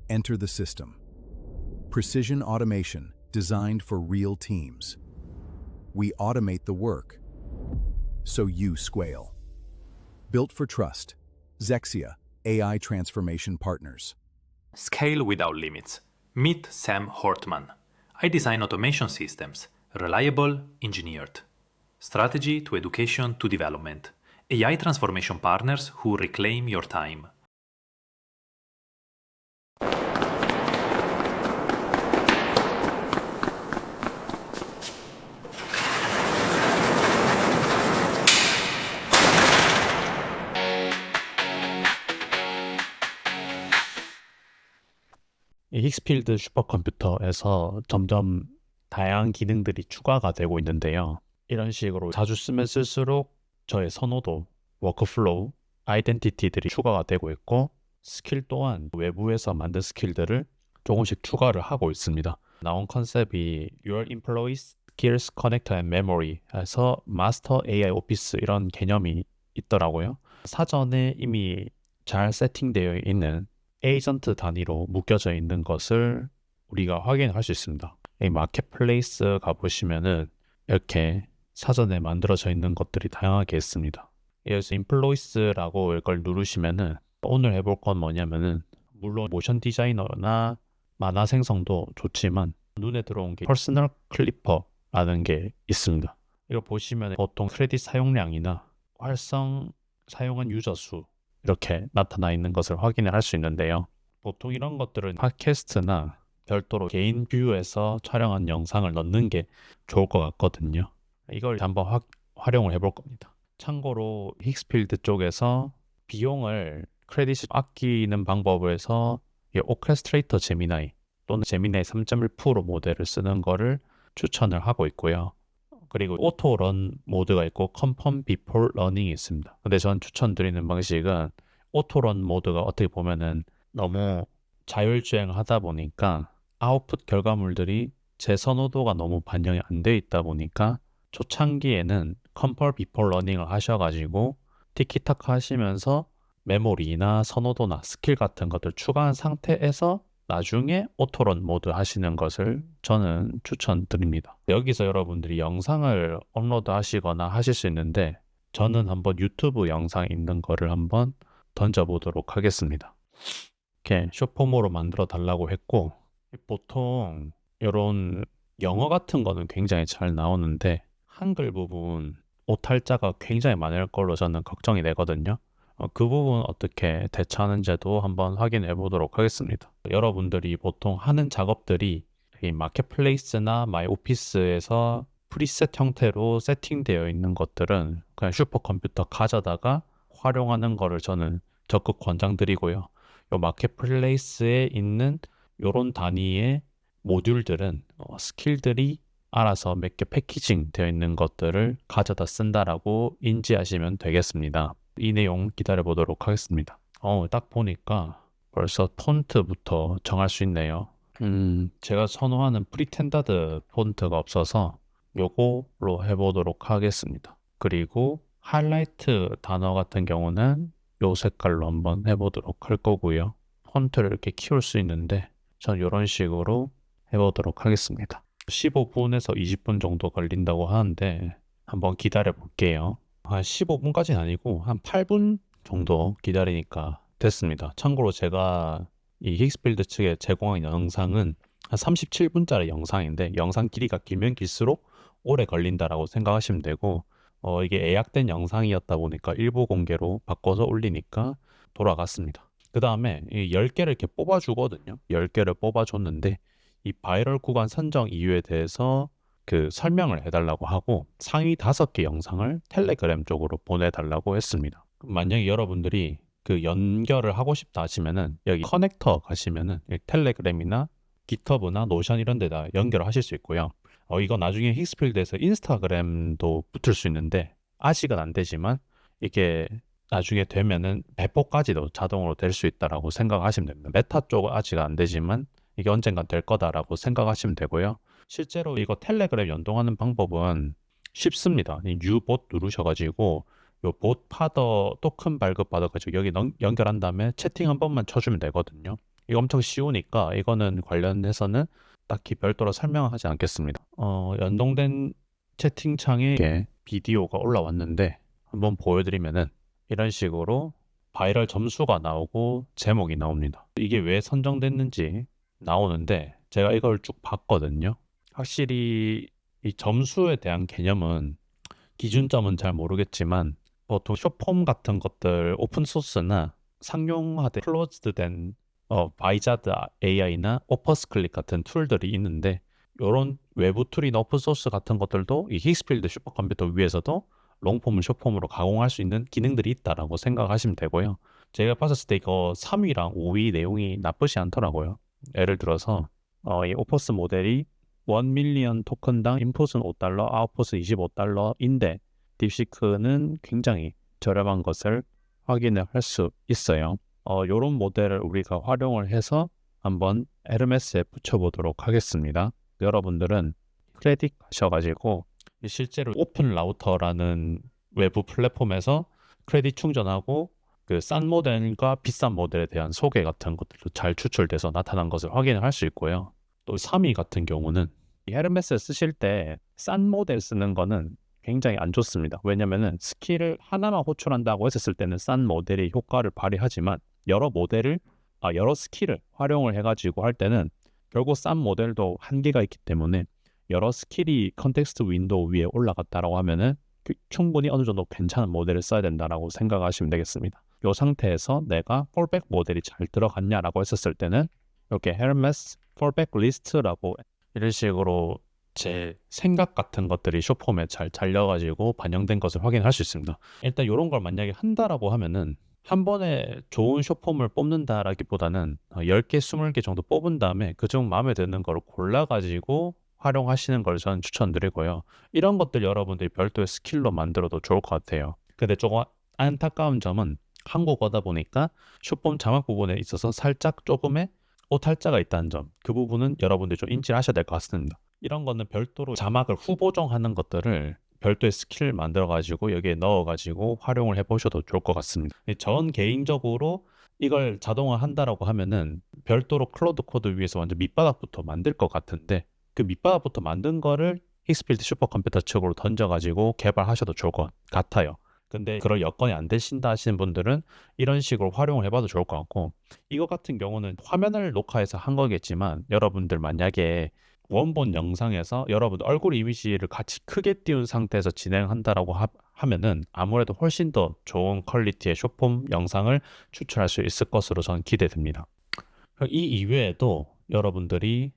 Enter the system. Precision automation designed for real teams. We automate the work, so you squeal. Built for trust, Zexia AI Transformation Partners. Scale without limits. Meet Sam Hortman. I design automation systems, reliable, engineered. Strategy to education to development. AI transformation partners who reclaim your time. 이 힉스필드 슈퍼컴퓨터에서 점점 다양한 기능들이 추가가 되고 있는데요. 이런 식으로 자주 쓰면 쓸수록 저의 선호도, 워크플로우, 아이덴티티들이 추가가 되고 있고 스킬 또한 외부에서 만든 스킬들을 조금씩 추가를 하고 있습니다. 나온 컨셉이 Your Employees Skills Connector and Memory 해서 마스터 AI 오피스 이런 개념이 있더라고요. 사전에 이미 잘 세팅되어 있는 에이전트 단위로 묶여져 있는 것을 우리가 확인할 수 있습니다. 이 마켓플레이스 가보시면은 이렇게 사전에 만들어져 있는 것들이 다양하게 있습니다. 여기서 Employees라고 이걸 누르시면은 오늘 해볼 건 뭐냐면은 물론 모션 디자이너나 만화 생성도 좋지만 눈에 들어온 게 퍼스널 클리퍼라는 게 있습니다. 이거 보시면 보통 크레딧 사용량이나 활성 사용한 유저 수 이렇게 나타나 있는 것을 확인을 할 수 있는데요. 보통 이런 것들은 팟캐스트나 별도로 개인 뷰에서 촬영한 영상을 넣는 게 좋을 것 같거든요. 이걸 한번 활용을 해볼 겁니다. 참고로 힉스필드 쪽에서 비용을 크레딧을 아끼는 방법을 해서 오케스트레이터 제미나이 또는 제미나이 3.1 프로 모델을 쓰는 거를 추천을 하고 있고요. 그리고 오토런 모드가 있고 컨펌 비폴 러닝이 있습니다. 근데 전 추천드리는 방식은 오토런 모드가 어떻게 보면은 너무 자율주행을 하다 보니까 아웃풋 결과물들이 제 선호도가 너무 반영이 안 돼 있다 보니까 초창기에는 컨펌 비폴 러닝을 하셔가지고 티키타카 하시면서 메모리나 선호도나 스킬 같은 것들 추가한 상태에서 나중에 오토런 모드 하시는 것을 저는 추천드립니다. 여기서 여러분들이 영상을 업로드 하시거나 하실 수 있는데 저는 한번 유튜브 영상에 있는 거를 한번 던져보도록 하겠습니다. 이렇게 쇼폼으로 만들어 달라고 했고 보통 이런 영어 같은 거는 굉장히 잘 나오는데 한글 부분 오탈자가 굉장히 많을 걸로 저는 걱정이 되거든요. 그 부분 어떻게 대처하는지도 한번 확인해 보도록 하겠습니다. 여러분들이 보통 하는 작업들이 이 마켓플레이스나 마이오피스에서 프리셋 형태로 세팅되어 있는 것들은 그냥 슈퍼컴퓨터 가져다가 활용하는 거를 저는 적극 권장드리고요. 이 마켓플레이스에 있는 이런 단위의 모듈들은 스킬들이 알아서 몇 개 패키징 되어 있는 것들을 가져다 쓴다라고 인지하시면 되겠습니다. 이 내용 기다려 보도록 하겠습니다. 딱 보니까 벌써 폰트부터 정할 수 있네요. 제가 선호하는 프리텐더드 폰트가 없어서 요거로 해보도록 하겠습니다. 그리고 하이라이트 단어 같은 경우는 요 색깔로 한번 해보도록 할 거고요. 폰트를 이렇게 키울 수 있는데 전 이런 식으로 해보도록 하겠습니다. 15분에서 20분 정도 걸린다고 하는데 한번 기다려 볼게요. 한 15분까지는 아니고 한 8분 정도 기다리니까 됐습니다. 참고로 제가 이 힉스필드 측에 제공한 영상은 한 37분짜리 영상인데 영상 길이가 길면 길수록 오래 걸린다라고 생각하시면 되고 이게 예약된 영상이었다 보니까 일부 공개로 바꿔서 올리니까 돌아갔습니다. 그 다음에 10개를 이렇게 뽑아주거든요. 10개를 뽑아줬는데 이 바이럴 구간 선정 이유에 대해서 그 설명을 해달라고 하고 상위 5개 영상을 텔레그램 쪽으로 보내달라고 했습니다. 만약에 여러분들이 그 연결을 하고 싶다 하시면은 여기 커넥터 가시면은 텔레그램이나 깃허브나 노션 이런 데다 연결을 하실 수 있고요. 이거 나중에 힉스필드에서 인스타그램도 붙을 수 있는데 아직은 안 되지만 이게 나중에 되면은 배포까지도 자동으로 될 수 있다라고 생각하시면 됩니다. 메타 쪽은 아직 안 되지만 이게 언젠간 될 거다라고 생각하시면 되고요. 실제로 이거 텔레그램 연동하는 방법은 쉽습니다. 뉴 봇 누르셔가지고 요 봇 파더 토큰 발급 받아가지고 여기 연결한 다음에 채팅 한 번만 쳐주면 되거든요. 이거 엄청 쉬우니까 이거는 관련해서는 딱히 별도로 설명하지 않겠습니다. 연동된 채팅창에 이렇게 비디오가 올라왔는데 한번 보여드리면은 이런 식으로 바이럴 점수가 나오고 제목이 나옵니다. 이게 왜 선정됐는지 나오는데 제가 이걸 쭉 봤거든요. 확실히 이 점수에 대한 개념은 기준점은 잘 모르겠지만 보통 숏폼 같은 것들 오픈소스나 상용화된 클로즈드된 바이자드 AI나 오퍼스클릭 같은 툴들이 있는데 이런 외부 툴이나 오픈소스 같은 것들도 이 힉스필드 슈퍼컴퓨터 위에서도 롱폼을 숏폼으로 가공할 수 있는 기능들이 있다라고 생각하시면 되고요. 제가 봤을 때 이거 3위랑 5위 내용이 나쁘지 않더라고요. 예를 들어서 이 오퍼스 모델이 1 밀리언 토큰당 인풋은 $5, 아웃풋은 $25인데 딥시크는 굉장히 저렴한 것을 확인을 할 수 있어요. 이런 모델을 우리가 활용을 해서 한번 에르메스에 붙여보도록 하겠습니다. 여러분들은 크레딧 하셔가지고 실제로 오픈 라우터라는 외부 플랫폼에서 크레딧 충전하고 그 싼 모델과 비싼 모델에 대한 소개 같은 것들도 잘 추출돼서 나타난 것을 확인을 할 수 있고요. 또 3위 같은 경우는 이 헤르메스 쓰실 때 싼 모델 쓰는 거는 굉장히 안 좋습니다. 왜냐면은 스킬을 하나만 호출한다고 했었을 때는 싼 모델이 효과를 발휘하지만 여러 스킬을 활용을 해가지고 할 때는 결국 싼 모델도 한계가 있기 때문에 여러 스킬이 컨텍스트 윈도우 위에 올라갔다라고 하면은 충분히 어느 정도 괜찮은 모델을 써야 된다라고 생각하시면 되겠습니다. 이 상태에서 내가 폴백 모델이 잘 들어갔냐라고 했었을 때는 이렇게 헤르메스 폴백 리스트라고 이런 식으로 제 생각 같은 것들이 숏폼에 잘 잘려가지고 반영된 것을 확인할 수 있습니다. 일단 이런 걸 만약에 한다라고 하면은 한 번에 좋은 숏폼을 뽑는다라기보다는 10개, 20개 정도 뽑은 다음에 그중 마음에 드는 걸 골라가지고 활용하시는 걸 저는 추천드리고요. 이런 것들 여러분들이 별도의 스킬로 만들어도 좋을 것 같아요. 근데 조금 안타까운 점은 한국어다 보니까 숏폼 자막 부분에 있어서 살짝 조금의 오탈자가 있다는 점, 그 부분은 여러분들이 좀 인지를 하셔야 될 것 같습니다. 이런 거는 별도로 자막을 후보정하는 것들을 별도의 스킬을 만들어가지고 여기에 넣어가지고 활용을 해보셔도 좋을 것 같습니다. 전 개인적으로 이걸 자동화한다라고 하면은 별도로 클로드 코드 위에서 완전 밑바닥부터 만들 것 같은데 그 밑바닥부터 만든 거를 힉스필드 슈퍼컴퓨터 측으로 던져가지고 개발하셔도 좋을 것 같아요. 근데 그럴 여건이 안 되신다 하시는 분들은 이런 식으로 활용을 해봐도 좋을 것 같고, 이거 같은 경우는 화면을 녹화해서 한 거겠지만 여러분들 만약에 원본 영상에서 여러분들 얼굴 이미지를 같이 크게 띄운 상태에서 진행한다라고 하면은 아무래도 훨씬 더 좋은 퀄리티의 숏폼 영상을 추출할 수 있을 것으로 저는 기대됩니다. 이 이외에도 여러분들이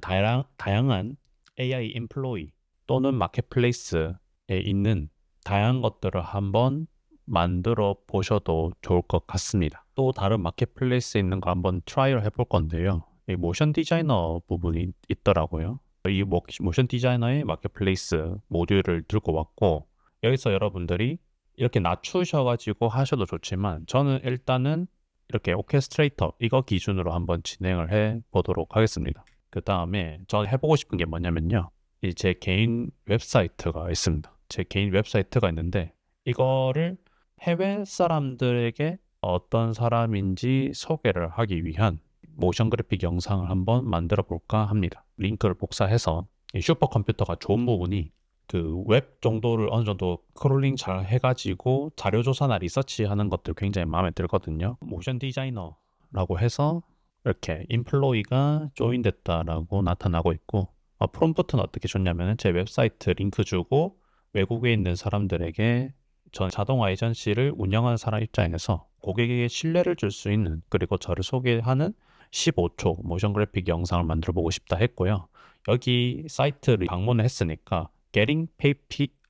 다양한 AI 임플로이 또는 마켓플레이스에 있는 다양한 것들을 한번 만들어 보셔도 좋을 것 같습니다. 또 다른 마켓플레이스에 있는 거 한번 트라이를 해볼 건데요. 이 모션 디자이너 부분이 있더라고요. 이 모션 디자이너의 마켓플레이스 모듈을 들고 왔고, 여기서 여러분들이 이렇게 낮추셔가지고 하셔도 좋지만 저는 일단은 이렇게 오케스트레이터 이거 기준으로 한번 진행을 해 보도록 하겠습니다. 그 다음에 저 해보고 싶은 게 뭐냐면요, 제 개인 웹사이트가 있습니다. 제 개인 웹사이트가 있는데 이거를 해외 사람들에게 어떤 사람인지 소개를 하기 위한 모션 그래픽 영상을 한번 만들어 볼까 합니다. 링크를 복사해서 이 슈퍼컴퓨터가 좋은 부분이 그 웹 정도를 어느 정도 크롤링 잘 해가지고 자료 조사나 리서치 하는 것들 굉장히 마음에 들거든요. 모션 디자이너라고 해서 이렇게 인플로이가 조인됐다라고 나타나고 있고, 프롬프트는 어떻게 줬냐면 제 웹사이트 링크 주고 외국에 있는 사람들에게 전 자동화 에이전시를 운영하는 사람 입장에서 고객에게 신뢰를 줄 수 있는, 그리고 저를 소개하는 15초 모션 그래픽 영상을 만들어 보고 싶다 했고요. 여기 사이트를 방문을 했으니까 Getting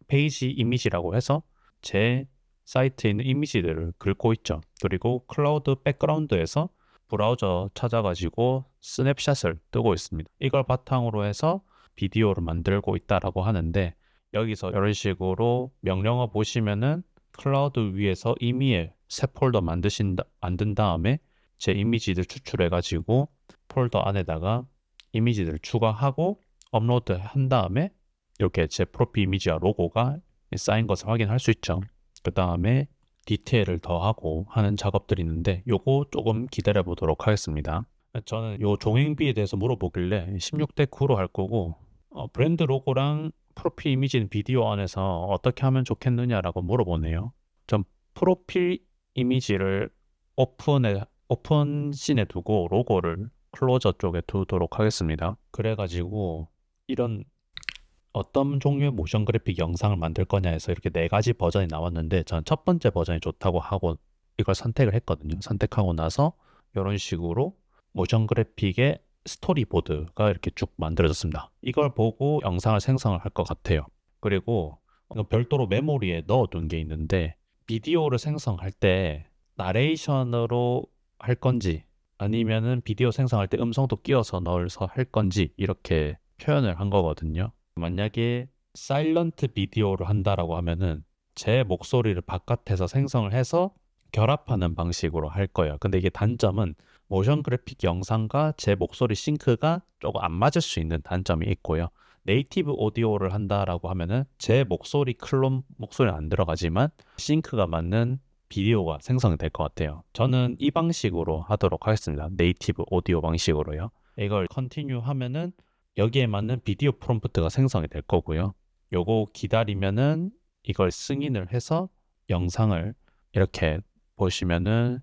Page Image라고 해서 제 사이트에 있는 이미지들을 긁고 있죠. 그리고 클라우드 백그라운드에서 브라우저 찾아가지고 스냅샷을 뜨고 있습니다. 이걸 바탕으로 해서 비디오를 만들고 있다라고 하는데, 여기서 이런 식으로 명령어 보시면은 클라우드 위에서 이미에 새 폴더 만든 다음에 제 이미지들 추출해가지고 폴더 안에다가 이미지들 추가하고 업로드 한 다음에 이렇게 제 프로필 이미지와 로고가 쌓인 것을 확인할 수 있죠. 그 다음에 디테일을 더하고 하는 작업들이 있는데 요거 조금 기다려 보도록 하겠습니다. 저는 요 종횡비에 대해서 물어보길래 16대 9로 할 거고 브랜드 로고랑 프로필 이미지는 비디오 안에서 어떻게 하면 좋겠느냐라고 물어보네요. 전 프로필 이미지를 오픈씬에 두고 로고를 클로저 쪽에 두도록 하겠습니다. 그래가지고 이런 어떤 종류의 모션 그래픽 영상을 만들 거냐 해서 이렇게 4가지 버전이 나왔는데 전 첫 번째 버전이 좋다고 하고 이걸 선택을 했거든요. 선택하고 나서 이런 식으로 모션 그래픽의 스토리보드가 이렇게 쭉 만들어졌습니다. 이걸 보고 영상을 생성을 할 것 같아요. 그리고 별도로 메모리에 넣어둔 게 있는데 비디오를 생성할 때 나레이션으로 할 건지 아니면은 비디오 생성할 때 음성도 끼워서 넣어서 할 건지 이렇게 표현을 한 거거든요. 만약에 사일런트 비디오를 한다라고 하면은 제 목소리를 바깥에서 생성을 해서 결합하는 방식으로 할 거예요. 근데 이게 단점은 모션 그래픽 영상과 제 목소리 싱크가 조금 안 맞을 수 있는 단점이 있고요. 네이티브 오디오를 한다라고 하면은 제 목소리 클론 목소리는 안 들어가지만 싱크가 맞는 비디오가 생성이 될 것 같아요. 저는 이 방식으로 하도록 하겠습니다. 네이티브 오디오 방식으로요. 이걸 컨티뉴 하면은 여기에 맞는 비디오 프롬프트가 생성이 될 거고요. 요거 기다리면은 이걸 승인을 해서 영상을 이렇게 보시면은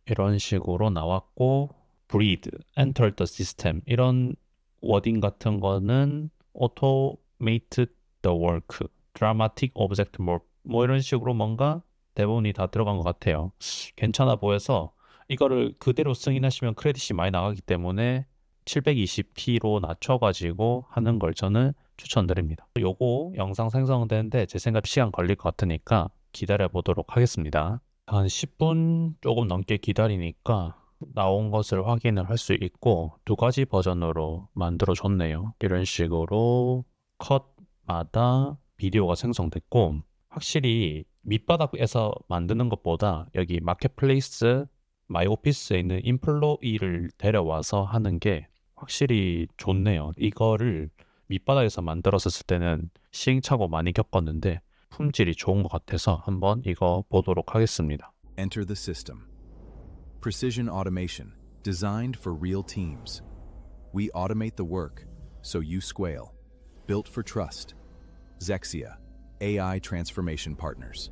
이런 식으로 나왔고 breathe, enter the system 이런 워딩 같은 거는 automate the work, dramatic object mode 뭐 이런 식으로 뭔가 대본이 다 들어간 것 같아요. 괜찮아 보여서 이거를 그대로 승인하시면 크레딧이 많이 나가기 때문에 720p로 낮춰가지고 하는 걸 저는 추천드립니다. 요거 영상 생성되는데 제 생각 시간 걸릴 것 같으니까 기다려 보도록 하겠습니다. 한 10분 조금 넘게 기다리니까 나온 것을 확인을 할 수 있고 2가지 버전으로 만들어 줬네요. 이런 식으로 컷마다 비디오가 생성됐고 확실히 밑바닥에서 만드는 것보다 여기 마켓플레이스 마이오피스에 있는 인플로이를 데려와서 하는 게 확실히 좋네요. 이거를 밑바닥에서 만들었을 때는 시행착오 많이 겪었는데 품질이 좋은 것 같아서 한번 이거 보도록 하겠습니다. Enter the system. Precision automation, designed for real teams. We automate the work, so you squeal. Built for trust. Zexia, AI transformation partners.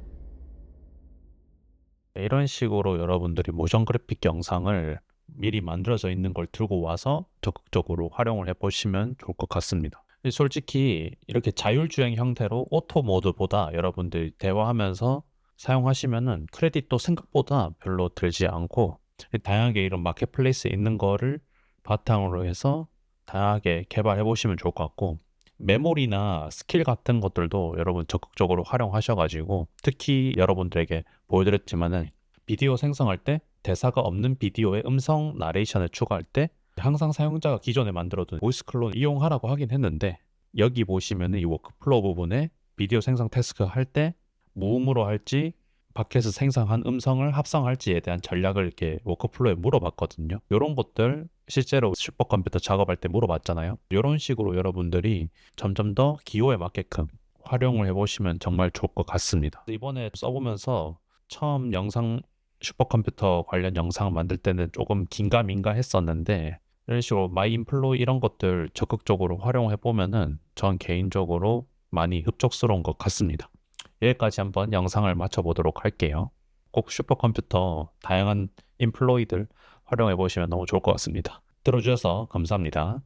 이런 식으로 여러분들이 모션 그래픽 영상을 미리 만들어져 있는 걸 들고 와서 적극적으로 활용을 해보시면 좋을 것 같습니다. 솔직히 이렇게 자율주행 형태로 오토 모드보다 여러분들이 대화하면서 사용하시면은 크레딧도 생각보다 별로 들지 않고 다양하게 이런 마켓플레이스에 있는 거를 바탕으로 해서 다양하게 개발해 보시면 좋을 것 같고 메모리나 스킬 같은 것들도 여러분 적극적으로 활용하셔가지고 특히 여러분들에게 보여드렸지만은 비디오 생성할 때 대사가 없는 비디오에 음성 나레이션을 추가할 때 항상 사용자가 기존에 만들어둔 보이스 클론 이용하라고 하긴 했는데 여기 보시면은 이 워크플로우 부분에 비디오 생성 태스크 할 때 무음으로 할지 밖에서 생성한 음성을 합성할지에 대한 전략을 이렇게 워크플로우에 물어봤거든요. 이런 것들 실제로 슈퍼컴퓨터 작업할 때 물어봤잖아요. 이런 식으로 여러분들이 점점 더 기호에 맞게끔 활용을 해보시면 정말 좋을 것 같습니다. 이번에 써보면서 처음 영상 슈퍼컴퓨터 관련 영상 만들 때는 조금 긴가민가 했었는데 이런 식으로 마이인플로이 이런 것들 적극적으로 활용해 보면은 전 개인적으로 많이 흡족스러운 것 같습니다. 여기까지 한번 영상을 마쳐보도록 할게요. 꼭 슈퍼컴퓨터 다양한 인플로이들 활용해 보시면 너무 좋을 것 같습니다. 들어주셔서 감사합니다.